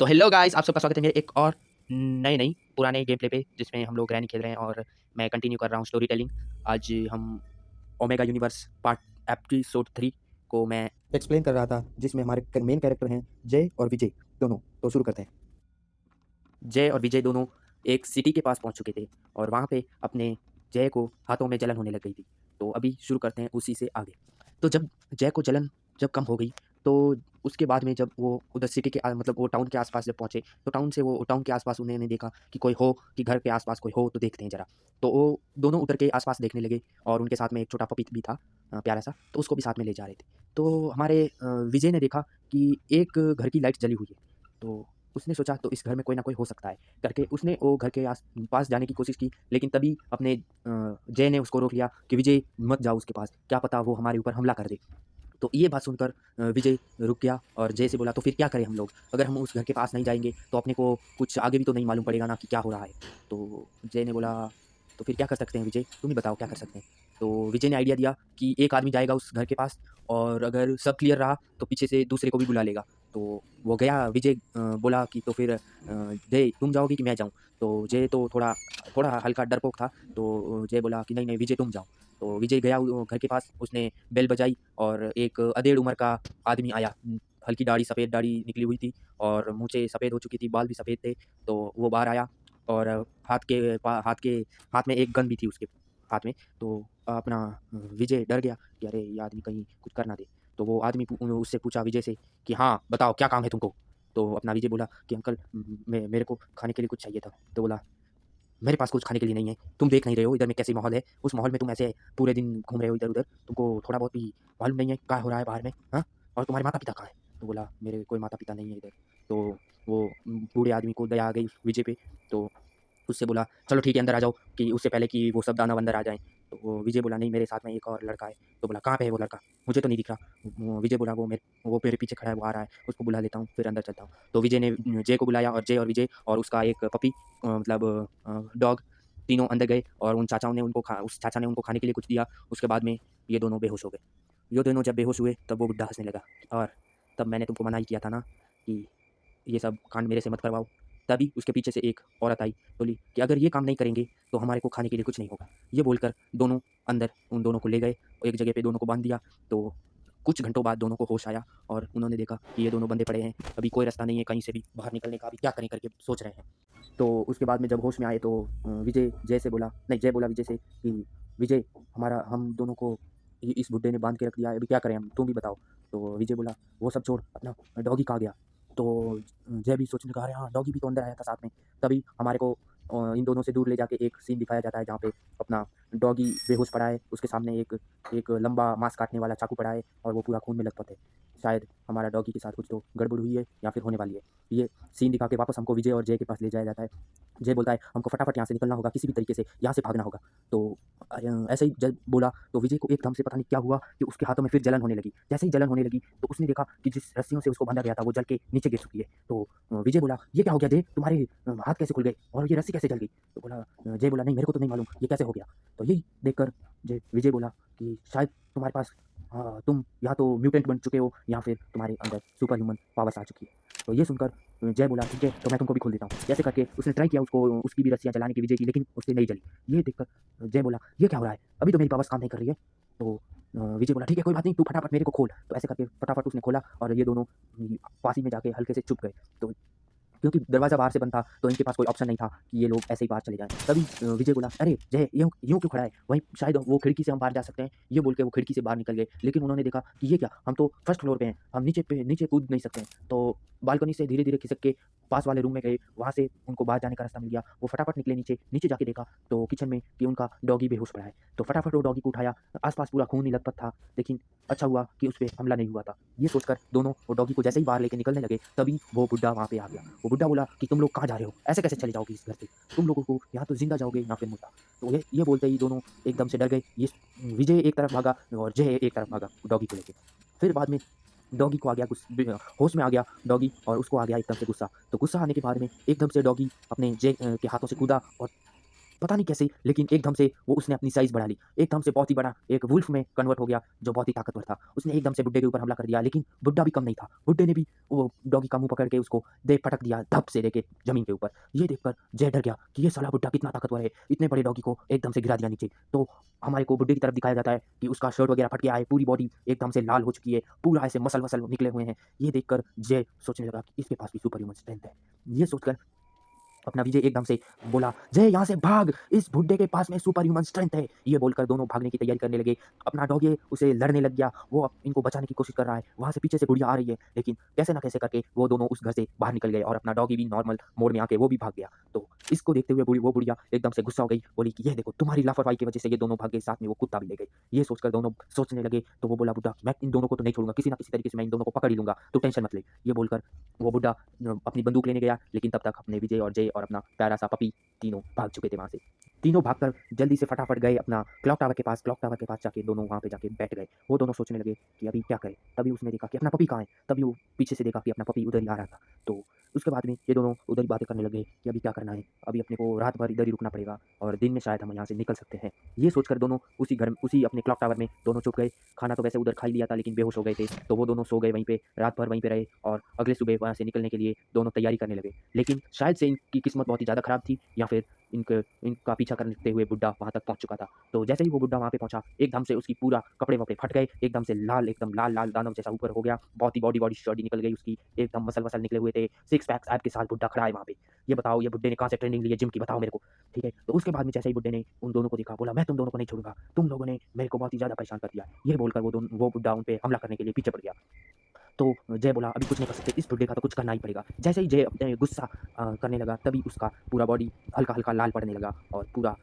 तो hello guys, आप सबका स्वागत है मेरे एक और नए पुराने गेम प्ले पे, जिसमें हम लोग रैनी खेल रहे हैं और मैं कंटिन्यू कर रहा हूँ स्टोरी टेलिंग। आज हम ओमेगा यूनिवर्स पार्ट एपिसोड 3 को मैं एक्सप्लेन कर रहा था, जिसमें हमारे मेन कैरेक्टर हैं जय और विजय दोनों। तो शुरू करते हैं। जय और विजय दोनों एक सिटी के पास पहुंच चुके थे और वहाँ पे अपने जय को हाथों में जलन होने लग गई थी। तो अभी शुरू करते हैं उसी से आगे। तो जब जय को जलन जब कम हो गई, तो उसके बाद में जब वो उधर सिटी के मतलब वो टाउन के आसपास जब पहुँचे, तो टाउन के आसपास उन्होंने देखा कि कोई हो, कि घर के आसपास कोई हो तो देखते हैं ज़रा। तो वो दोनों उतर के आसपास देखने लगे और उनके साथ में एक छोटा पपी भी था, प्यारा सा, तो उसको भी साथ में ले जा रहे थे। तो हमारे विजय ने देखा कि एक घर की लाइट जली हुई है। तो उसने सोचा तो इस घर में कोई ना कोई हो सकता है करके उसने वो घर के पास जाने की कोशिश की, लेकिन तभी अपने जय ने उसको रोक लिया कि विजय मत जाओ उसके पास, क्या पता वो हमारे ऊपर हमला कर दे। तो ये बात सुनकर विजय रुक गया और जय से बोला, तो फिर क्या करें हम लोग? अगर हम उस घर के पास नहीं जाएँगे तो अपने को कुछ आगे भी तो नहीं मालूम पड़ेगा ना कि क्या हो रहा है। तो जय ने बोला, तो फिर क्या कर सकते हैं विजय? तुम ही बताओ क्या कर सकते हैं? तो विजय ने आइडिया दिया कि एक आदमी जाएगा उस घर के पास और अगर सब क्लियर रहा तो पीछे से दूसरे को भी बुला लेगा। तो वो गया, विजय बोला कि तो फिर जय तुम जाओगे कि मैं जाऊँ? तो जय तो थोड़ा थोड़ा हल्का डरपोक था, तो जय बोला कि नहीं, नहीं विजय तुम जाओ। तो विजय गया घर के पास, उसने बेल बजाई और एक अधेड़ उम्र का आदमी आया। हल्की दाढ़ी, सफ़ेद दाढ़ी निकली हुई थी और मूंछें सफ़ेद हो चुकी थी, बाल भी सफ़ेद थे। तो वो बाहर आया और हाथ में एक गन भी थी उसके हाथ में। तो अपना विजय डर गया कि अरे ये आदमी कहीं कुछ कर ना दे। तो वो आदमी उससे पूछा विजय से कि हाँ बताओ क्या काम है तुमको? तो अपना विजय बोला कि अंकल मेरे को खाने के लिए कुछ चाहिए था। तो बोला मेरे पास कुछ खाने के लिए नहीं है, तुम देख नहीं रहे हो इधर में कैसी माहौल है, उस माहौल में तुम ऐसे पूरे दिन घूम रहे हो इधर-उधर, तुमको थोड़ा बहुत भी मालूम नहीं है क्या हो रहा है बाहर में, हाँ? और तुम्हारे माता-पिता कहाँ हैं? तो बोला मेरे कोई माता-पिता नहीं है इधर। तो वो बूढ़े आदमी को दया आ गई विजय पे, तो उससे बोला चलो ठीक है अंदर आ जाओ, कि उससे पहले कि वो सब दानव अंदर आ जाएँ। तो वो विजय बोला नहीं मेरे साथ में एक और लड़का है। तो बोला कहाँ पे है वो लड़का? मुझे तो नहीं दिख रहा। वो विजय बोला वो मेरे पीछे खड़ा है, वो आ रहा है, उसको बुला लेता हूँ फिर अंदर चलता हूँ। तो विजय ने जय को बुलाया और जय और विजय और उसका एक पपी मतलब डॉग, तीनों अंदर गए और उस चाचा ने उनको खाने के लिए कुछ दिया। उसके बाद में ये दोनों बेहोश हो गए। ये दोनों जब बेहोश हुए तब वो बुड्ढा हँसने लगा और तब मैंने तुमको मना ही किया था ना कि ये सब कांड मेरे से मत करवाओ। तभी उसके पीछे से एक औरत आई, बोली कि अगर ये काम नहीं करेंगे तो हमारे को खाने के लिए कुछ नहीं होगा। ये बोलकर दोनों अंदर उन दोनों को ले गए और एक जगह पे दोनों को बांध दिया। तो कुछ घंटों बाद दोनों को होश आया और उन्होंने देखा कि ये दोनों बंधे पड़े हैं, अभी कोई रास्ता नहीं है कहीं से भी बाहर निकलने का, अभी क्या करें करके सोच रहे हैं। तो उसके बाद में जब होश में आए तो विजय जय से बोला, नहीं जय बोला विजय से कि विजय हमारा हम दोनों को इस बुड्ढे ने बांध के रख दिया है, अभी क्या करें हम, तुम भी बताओ। तो विजय बोला वो सब छोड़, अपना डॉगी कहाँ गया? तो जय भी सोचने लगा अरे हाँ डॉगी भी तो अंदर आया था साथ में। तभी हमारे को इन दोनों से दूर ले जाके एक सीन दिखाया जाता है जहाँ पे अपना डॉगी बेहोश पड़ा है, उसके सामने एक एक लंबा मांस काटने वाला चाकू पड़ा है और वो पूरा खून में लथपथ है। शायद हमारा डॉगी के साथ कुछ तो गड़बड़ हुई है या फिर होने वाली है। ये सीन दिखा के वापस हमको विजय और जय के पास ले जाया जाता है। जय बोलता है हमको फटाफट यहाँ से निकलना होगा, किसी भी तरीके से यहाँ से भागना होगा। तो ऐसे ही जय बोला तो विजय को एकदम से पता नहीं क्या हुआ कि उसके हाथों में फिर जलन होने लगी। जैसे ही जलन होने लगी तो उसने देखा कि जिस रस्सियों से उसको बांधा गया था वो जल के नीचे गिर चुकी है। तो विजय बोला ये क्या हो गया जय, तुम्हारे हाथ कैसे खुल गए और ये रस्सी कैसे जल गई? तो बोला जय बोला नहीं मेरे को तो नहीं मालूम ये कैसे हो गया। तो यही देखकर विजय बोला कि शायद तुम्हारे पास तुम या तो म्यूटेंट बन चुके हो या फिर तुम्हारे अंदर सुपर ह्यूमन पावर्स आ चुकी है। तो ये सुनकर जय बोला ठीक है तो मैं तुमको भी खोल देता हूँ। जैसे करके उसने ट्राई किया उसको, उसकी भी रस्सियाँ जलाने की विजय की, लेकिन उससे नहीं जली। ये देखकर जय बोला ये क्या हो रहा है, अभी तो मेरी पावर्स काम नहीं कर रही है। तो विजय बोला ठीक है कोई बात नहीं, तू फटाफट मेरे को खोल। तो ऐसे करके फटाफट उसने खोला और ये दोनों पास ही में जाके हल्के से छुप गए। तो क्योंकि दरवाज़ा बाहर से बंद था तो इनके पास कोई ऑप्शन नहीं था कि ये लोग ऐसे ही बाहर चले जाएँ। तभी विजय बोला अरे जय यूँ क्यों खड़ा है? वहीं शायद वो खिड़की से हम बाहर जा सकते हैं। ये बोल के वो खिड़की से बाहर निकल गए। लेकिन उन्होंने देखा कि ये क्या, हम तो फर्स्ट फ्लोर पे हैं, हम नीचे कूद नहीं सकते हैं। तो बालकनी से धीरे-धीरे खिसक के पास वाले रूम में गए, वहाँ से उनको बाहर जाने का रास्ता मिल गया। वो फटाफट निकले नीचे जाके देखा तो किचन में कि उनका डॉगी बेहोश पड़ा है। तो फटाफट वो डॉगी को उठाया, आस-पास पूरा खून ही लथपथ था, लेकिन अच्छा हुआ कि उस पे हमला नहीं हुआ था। ये सोचकर दोनों वो डॉगी को जैसे ही बाहर लेके निकलने लगे, तभी वो बुड्ढा वहाँ पे आ गया। वो बुड्ढा बोला कि तुम लोग कहाँ जा रहे हो? ऐसे कैसे चले जाओगे इस घर से? तुम लोगों को या तो ज़िंदा जाओगे या फिर मुर्दा। तो ये बोलते ही दोनों एकदम से डर गए। ये विजय एक तरफ भागा और जय एक तरफ भागा डॉगी को लेके। फिर बाद में डॉगी को आ गया होश में आ गया डॉगी और उसको आ गया एकदम से गुस्सा। तो गुस्सा आने के बाद में एकदम से डॉगी अपने जय के हाथों से कूदा और पता नहीं कैसे, लेकिन एकदम से वो उसने अपनी साइज़ बढ़ा ली। एकदम से बहुत ही बड़ा एक वुल्फ में कन्वर्ट हो गया, जो बहुत ही ताकतवर था। उसने एकदम से बुड्ढे के ऊपर हमला कर दिया, लेकिन बुड्ढा भी कम नहीं था। बुड्ढे ने भी वो डॉगी का मुँह पकड़ के उसको दे पटक दिया, धप से लेके ज़मीन के ऊपर। ये देखकर जय डर गया कि ये साला बुड्ढा कितना ताकतवर है, इतने बड़े डॉगी को एकदम से गिरा दिया नीचे। तो हमारे को बुड्ढे की तरफ दिखाया जाता है कि उसका शर्ट वगैरह फट गया है, पूरी बॉडी एकदम से लाल हो चुकी है, पूरा ऐसे मसल-वसल निकले हुए हैं। ये देखकर जय सोचने लगा कि इसके पास भी सुपर ह्यूमन स्ट्रेंथ है। ये सोचकर अपना विजय एकदम से बोला, "जय यहाँ से भाग! इस बुड्ढे के पास में सुपर ह्यूमन स्ट्रेंथ है।" ये बोलकर दोनों भागने की तैयारी करने लगे। अपना डॉगी उसे लड़ने लग गया, वो अब इनको बचाने की कोशिश कर रहा है। वहाँ से पीछे से बुढ़िया आ रही है, लेकिन कैसे न कैसे करके वो दोनों उस घर से बाहर निकल गए और अपना डॉगी भी नॉर्मल मोड में आके वो भी भाग गया। तो इसको देखते हुए वो बुढ़िया एकदम से गुस्सा हो गई, बोली कि, "ये देखो तुम्हारी लापरवाही की वजह से ये दोनों भाग गए, साथ में वो कुत्ता भी ले गए।" ये सोचकर दोनों सोचने लगे, तो वो बोला बुड्ढा, "मैं इन दोनों को तो नहीं छोड़ूँगा, किसी न किसी तरीके से मैं इन दोनों को पकड़ ही लूँगा, तू टेंशन मत ले।" ये बोलकर वो बुड्ढा अपनी बंदूक लेने गया, लेकिन तब तक अपने विजय और जय और अपना प्यारा सा पपी तीनों भाग चुके थे वहाँ से। तीनों भागकर जल्दी से फटाफट गए अपना क्लॉक टावर के पास जाके दोनों वहाँ पे जाके बैठ गए। वो दोनों सोचने लगे कि अभी क्या करें? तभी उसने देखा कि अपना पपी कहाँ है? तभी वो पीछे से देखा कि अपना पपी उधर ही आ रहा था। तो उसके बाद में ये दोनों उधर ही बातें करने लगे कि अभी क्या करना है? अभी अपने को रात भर इधर ही रुकना पड़ेगा और दिन में शायद हम यहाँ से निकल सकते हैं। ये सोचकर दोनों उसी अपने क्लॉक टावर में दोनों छुप गए। खाना तो वैसे उधर खा ही लिया था, लेकिन बेहोश हो गए थे। तो वो दोनों सो गए वहीं पे, रात भर वहीं पे रहे और अगले सुबह वहाँ से निकलने के लिए दोनों तैयारी करने लगे। लेकिन शायद से इनकी किस्मत बहुत ही ज़्यादा खराब थी, या फिर इनका पीछा करते हुए बुड्ढा वहाँ तक पहुँच चुका था। तो जैसे ही वो बुड्ढा वहाँ पे पहुँचा, एकदम से उसकी पूरा कपड़े-वपड़े फट गए, एकदम से एकदम लाल-लाल दानव जैसा ऊपर हो गया, बहुत ही बॉडी शॉडी निकल गई उसकी, एकदम मसल-वसल निकले हुए थे, सिक्स पैक्स एब के साथ बुड्ढा खड़ा है वहाँ पे। ये बताओ ये बुड्ढे ने कहाँ से ट्रेनिंग ली है जिम की, बताओ मेरे को, ठीक है? तो उसके बाद में जैसे ही बुड्ढे ने उन दोनों को देखा, बोला, "मैं तुम दोनों को नहीं छोड़ूँगा, तुम लोगों ने मेरे को बहुत ही ज़्यादा परेशान कर दिया।" ये बोलकर वो बुड्ढा उन पे हमला करने के लिए पीछे पड़ गया। तो जय बोला, "अभी कुछ नहीं कर सकते, इस बुड्ढे का तो कुछ करना ही पड़ेगा।" जैसे ही जय अपने गुस्सा करने लगा, तभी उसका पूरा बॉडी हल्का-हल्का लाल पड़ने लगा और पूरा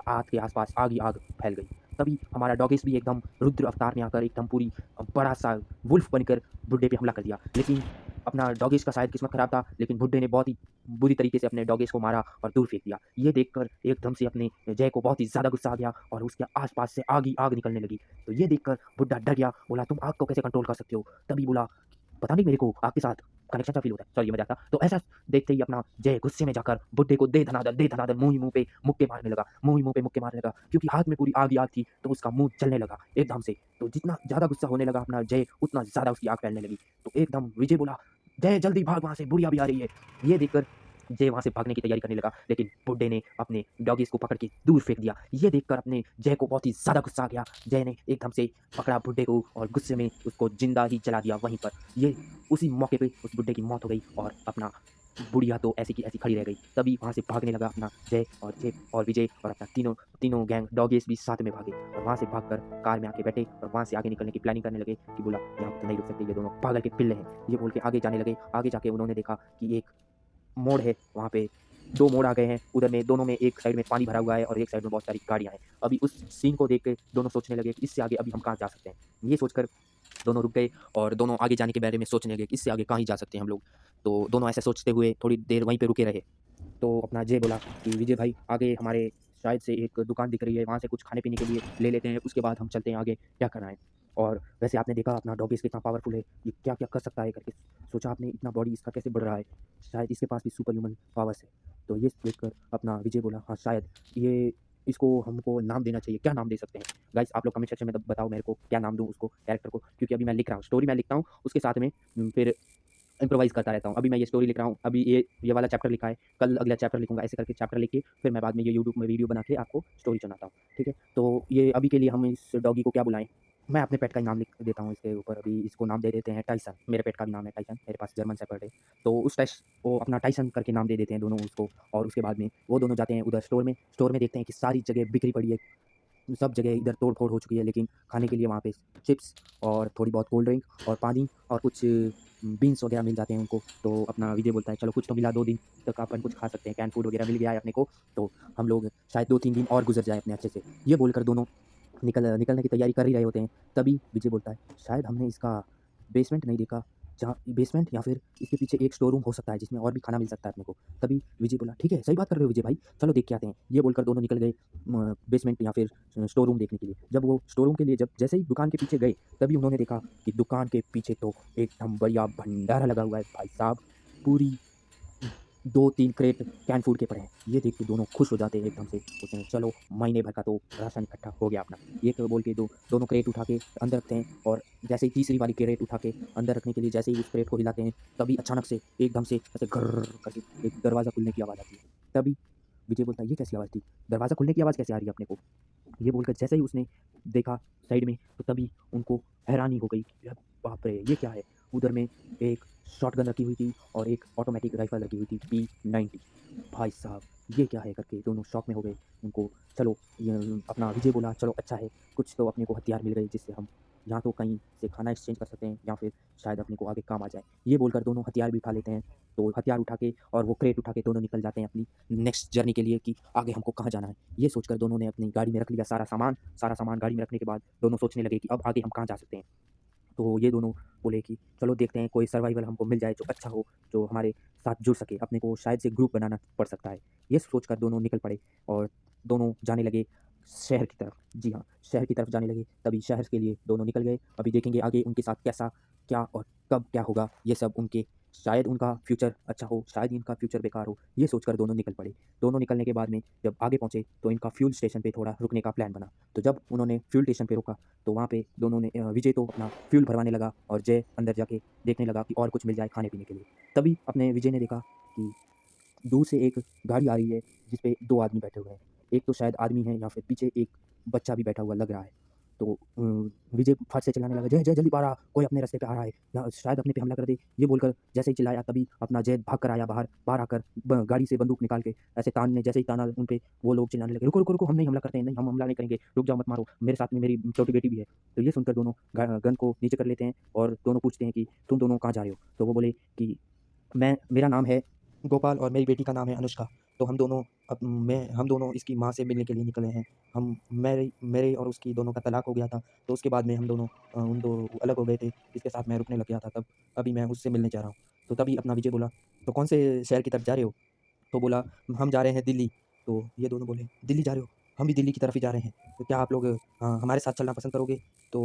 हाथ के आस-पास आग ही आग फैल गई। तभी हमारा डॉगेस भी एकदम रुद्र अवतार में आकर एकदम पूरी बड़ा-सा वुल्फ बनकर बुड्ढे पे हमला कर दिया। लेकिन अपना डॉगेस का शायद किस्मत खराब था, लेकिन बुड्ढे ने बहुत ही बुरी तरीके से अपने डॉगेस को मारा और दूर फेंक दिया। ये देखकर एकदम से अपने जय को बहुत ही ज़्यादा गुस्सा आ गया और उसके आस-पास से आग ही आग निकलने लगी। तो ये देखकर बुड्ढा डर गया, बोला, "तुम आग को कैसे कंट्रोल कर सकते हो?" तभी बोला, "पता नहीं मेरे को आपके साथ कनेक्शन सा फ़ील होता है।" सॉरी ये मज़ाक था। तो ऐसा देखते ही अपना जय गुस्से में जाकर बुड्ढे को दे धनाधन मुँह ही मुँह पे मुक्के मारने लगा, मुँह ही मुँह पे मुक्के मारने लगा, क्योंकि हाथ में पूरी आग ही आग थी, तो उसका मुँह जलने लगा एकदम से। तो जितना ज़्यादा गुस्सा होने लगा अपना जय, उतना ज़्यादा उसकी आग फैलने लगी। तो एकदम विजय बोला, "जय जल्दी भाग वहाँ से, बुढ़िया भी आ रही है।" ये देखकर जय वहाँ से भागने की तैयारी करने लगा, लेकिन बुड्ढे ने अपने डॉगीज़ को पकड़ के दूर फेंक दिया। ये देखकर अपने जय को बहुत ही ज़्यादा गुस्सा आ गया। जय ने एकदम से पकड़ा बुड्ढे को और गुस्से में उसको ज़िंदा ही जला दिया वहीं पर। ये उसी मौके पे उस बुड्ढे की मौत हो गई और अपना बुढ़िया तो ऐसी की ऐसी खड़ी रह गई। तभी वहाँ से भागने लगा अपना जय और विजय और अपना तीनों गैंग डॉगीज़ भी साथ में भागे और वहाँ से भागकर कार में आके बैठे और वहाँ से आगे निकलने की प्लानिंग करने लगे कि बोला, "यहाँ पे तो नहीं रुक सकते, ये दोनों पागल के पिल्ले हैं।" ये बोल के आगे जाने लगे। आगे जाके उन्होंने देखा कि एक मोड़ है, वहाँ पे 2 मोड़ आ गए हैं, उधर में दोनों में एक साइड में पानी भरा हुआ है और एक साइड में बहुत सारी गाड़ियाँ हैं। अभी उस सीन को देख के दोनों सोचने लगे कि इससे आगे अभी हम कहाँ जा सकते हैं। ये सोचकर दोनों रुक गए और दोनों आगे जाने के बारे में सोचने लगे कि इससे आगे कहाँ ही जा सकते हैं हम लोग। तो दोनों ऐसे सोचते हुए थोड़ी देर वहीं पे रुके रहे। तो अपना जय बोला कि विजय भाई आगे हमारे शायद से एक दुकान दिख रही है, वहाँ से कुछ खाने-पीने के लिए ले लेते हैं, उसके बाद हम चलते हैं आगे, क्या करना है? और वैसे आपने देखा अपना डॉगीज़ कितना पावरफुल है, ये क्या-क्या कर सकता है करके सोचा आपने इतना बॉडी इसका कैसे बढ़ रहा है? शायद इसके पास भी सुपर ह्यूमन पावर्स है। तो ये देखकर अपना विजय बोला, हाँ, शायद ये इसको हमको नाम देना चाहिए, क्या नाम दे सकते हैं? गाइज़ आप लोग कमेंट सेक्शन में बताओ मेरे को क्या नाम दूँ उसको कैरेक्टर को, क्योंकि अभी मैं लिख रहा हूँ, स्टोरी मैं लिखता हूँ, उसके साथ में फिर इम्प्रोवाइज़ करता रहता हूँ। अभी मैं ये स्टोरी लिख रहा हूँ, अभी ये वाला चैप्टर लिखा है, कल अगला चैप्टर लिखूँगा, ऐसे करके चैप्टर लिख के फिर मैं बाद में ये यूट्यूब में वीडियो बना के आपको स्टोरी सुनाता हूँ, ठीक है? तो ये अभी के लिए हम इस डॉगी को क्या बुलाएँ? मैं अपने पेट का ही नाम लिख देता हूँ इसके ऊपर, अभी इसको नाम दे देते हैं टाइसन, मेरे पेट का भी नाम है टाइसन, मेरे पास जर्मन शेफ़र्ड है। तो उस वो अपना टाइसन करके नाम दे देते हैं दोनों उसको और उसके बाद में वो दोनों जाते हैं उधर स्टोर में देखते हैं कि सारी जगह बिखरी पड़ी है, सब जगह इधर तोड़-फोड़ हो चुकी है, लेकिन खाने के लिए वहाँ पे चिप्स और थोड़ी बहुत कोल्ड ड्रिंक और पानी और कुछ बीन्स वगैरह मिल जाते हैं उनको। तो अपना विजय बोलता है, "चलो कुछ तो मिला, 2 दिन तक अपन कुछ खा सकते हैं, कैन फूड वगैरह मिल गया है अपने को, तो हम लोग शायद 2-3 दिन और गुज़र जाएँ अपने अच्छे से।" ये बोलकर दोनों निकलने की तैयारी कर ही रहे होते हैं। तभी विजय बोलता है, "शायद हमने इसका बेसमेंट नहीं देखा, जहाँ बेसमेंट या फिर इसके पीछे एक स्टोर रूम हो सकता है, जिसमें और भी खाना मिल सकता है अपने को।" तभी विजय बोला, "ठीक है, सही बात कर रहे हो विजय भाई, चलो देख के आते हैं।" ये बोलकर दोनों निकल गए बेसमेंट या फिर स्टोर रूम देखने के लिए। जब वो स्टोर रूम के लिए जैसे ही दुकान के पीछे गए, तभी उन्होंने देखा कि दुकान के पीछे तो एकदम बढ़िया भंडारा लगा हुआ है भाई साहब। पूरी 2-3 क्रेट कैन फूड के पड़े हैं। ये देख के दोनों खुश हो जाते हैं एकदम से, बोलते हैं चलो महीने भर का तो राशन इकट्ठा हो गया अपना। ये क बोल के दोनों क्रेट उठा के अंदर रखते हैं और जैसे ही तीसरी वाली क्रेट उठा के अंदर रखने के लिए जैसे ही उस क्रेट को हिलाते हैं, तभी अचानक से एकदम से ऐसे घर्र करके एक दरवाज़ा खुलने की आवाज़ आती है। तभी विजय बोलता है, "ये कैसी आवाज़ थी? दरवाज़ा खुलने की आवाज़ कैसे आ रही है अपने को?" ये बोलकर जैसे ही उसने देखा साइड में, तो तभी उनको हैरानी हो गई कि बाप रे! ये क्या है? उधर में एक शॉटगन रखी हुई थी और एक ऑटोमेटिक राइफ़ल रखी हुई थी P90। भाई साहब, ये क्या है करके दोनों शॉक में हो गए। उनको चलो य अपना विजय बोला, "चलो अच्छा है, कुछ तो अपने को हथियार मिल गए जिससे हम या तो कहीं से खाना एक्सचेंज कर सकते हैं या फिर शायद अपने को आगे काम आ जाए।" ये बोलकर दोनों हथियार भी उठा लेते हैं। तो हथियार उठा के और वो क्रेट उठा के दोनों निकल जाते हैं अपनी नेक्स्ट जर्नी के लिए कि आगे हमको कहाँ जाना है। ये सोचकर दोनों ने अपनी गाड़ी में रख लिया सारा सामान गाड़ी में रखने के बाद दोनों सोचने लगे कि अब आगे हम कहाँ जा सकते हैं। तो ये दोनों बोले कि चलो देखते हैं कोई सर्वाइवल हमको मिल जाए जो अच्छा हो, जो हमारे साथ जुड़ सके, अपने को शायद से ग्रुप बनाना पड़ सकता है। ये सोचकर दोनों निकल पड़े और दोनों जाने लगे शहर की तरफ। जी हाँ, शहर की तरफ जाने लगे, तभी शहर के लिए दोनों निकल गए। अभी देखेंगे आगे उनके साथ कैसा क्या और कब क्या होगा, ये सब उनके शायद उनका फ्यूचर अच्छा हो, शायद इनका फ्यूचर बेकार हो, ये सोचकर दोनों निकल पड़े। दोनों निकलने के बाद में जब आगे पहुँचे, तो इनका फ्यूल स्टेशन पे थोड़ा रुकने का प्लान बना। तो जब उन्होंने फ्यूल स्टेशन पे रुका, तो वहाँ पे दोनों ने विजय तो अपना फ्यूल भरवाने लगा और जय अंदर जाके देखने लगा कि और कुछ मिल जाए खाने-पीने के लिए। तभी अपने विजय ने देखा कि दूर से एक गाड़ी आ रही है जिस पे 2 आदमी बैठे हुए हैं। एक तो शायद आदमी है या फिर पीछे एक बच्चा भी बैठा हुआ लग रहा है। तो विजय फट से चिल्लाने लगा, "जय, जय जल्दी बाहर आ, कोई अपने रास्ते पे आ रहा है या शायद अपने पे हमला कर दे।" ये बोलकर जैसे ही चिल्लाया तभी अपना जय भाग कर आया बाहर। बाहर आकर ब गाड़ी से बंदूक निकाल के ऐसे तानने जैसे ही ताना उन पे, वो लोग चिल्लाने लगे, "रुको, रुको, रुको, हम नहीं हमला करते हैं, नहीं हम हमला नहीं करेंगे, रुक जाओ मत मारो, मेरे साथ में मेरी छोटी बेटी भी है।" तो ये सुनकर दोनों गन को नीचे कर लेते हैं और दोनों पूछते हैं कि तुम दोनों कहाँ जा रहे हो? तो वो बोले कि मेरा नाम है गोपाल और मेरी बेटी का नाम है अनुष्का। तो हम दोनों इसकी माँ से मिलने के लिए निकले हैं। हम मेरे मेरे और उसकी दोनों का तलाक हो गया था, तो उसके बाद में हम दोनों उन दो अलग हो गए थे, जिसके साथ मैं रुकने लग गया था तब। अभी मैं उससे मिलने जा रहा हूँ। तो तभी अपना विजय बोला, "तो कौन से शहर की तरफ जा रहे हो?" तो बोला, "हम जा रहे हैं दिल्ली।" तो ये दोनों बोले, "दिल्ली जा रहे हो? हम भी दिल्ली की तरफ ही जा रहे हैं। तो क्या आप लोग हमारे साथ चलना पसंद करोगे?" तो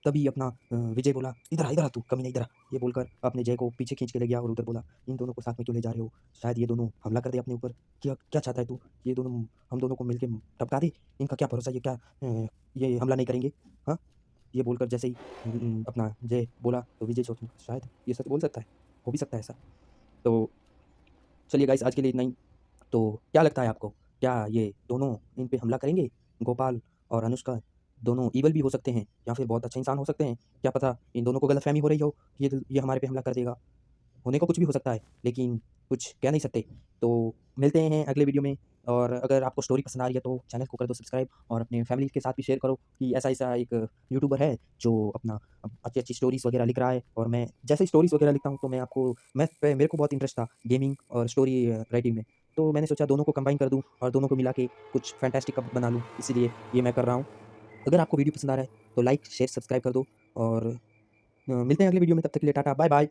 तभी अपना विजय बोला, इधर आ तू कमीना इधर आ।" ये बोलकर अपने जय को पीछे खींच के ले गया और उधर बोला, "इन दोनों को साथ में क्यों ले जा रहे हो? शायद ये दोनों हमला कर दे अपने ऊपर। क्या क्या चाहता है तू? ये दोनों हम दोनों को मिलके टपका दे? इनका क्या भरोसा, ये हमला नहीं करेंगे? हाँ?" ये बोलकर जैसे ही अपना जय बोला, तो विजय सोचने लगा, शायद ये सच बोल सकता है, हो भी सकता है ऐसा। तो चलिए गाइस, आज के लिए इतना ही। तो क्या लगता है आपको? क्या ये दोनों इन पे हमला करेंगे? गोपाल और अनुष्का दोनों ईविल भी हो सकते हैं या फिर बहुत अच्छे इंसान हो सकते हैं। क्या पता इन दोनों को गलतफ़हमी हो रही हो कि ये हमारे पे हमला कर देगा। होने को कुछ भी हो सकता है, लेकिन कुछ कह नहीं सकते। तो मिलते हैं अगले वीडियो में, और अगर आपको स्टोरी पसंद आ रही है तो चैनल को कर दो सब्सक्राइब और अपने फैमिली के साथ भी शेयर करो कि ऐसा-ऐसा एक यूट्यूबर है जो अपना अच्छी-अच्छी स्टोरीज़ वगैरह लिख रहा है, और मैं जैसे ही स्टोरीज़ वगैरह लिखता हूँ तो मेरे को बहुत इंटरेस्ट था गेमिंग और स्टोरी राइटिंग में। तो मैंने सोचा दोनों को कंबाइन कर दूँ और दोनों को मिला के कुछ फैंटास्टिक बना लूँ, इसीलिए ये मैं कर रहा हूँ। अगर आपको वीडियो पसंद आ रहा है तो लाइक, शेयर, सब्सक्राइब कर दो, और मिलते हैं अगले वीडियो में। तब तक के लिए टाटा, बाय-बाय।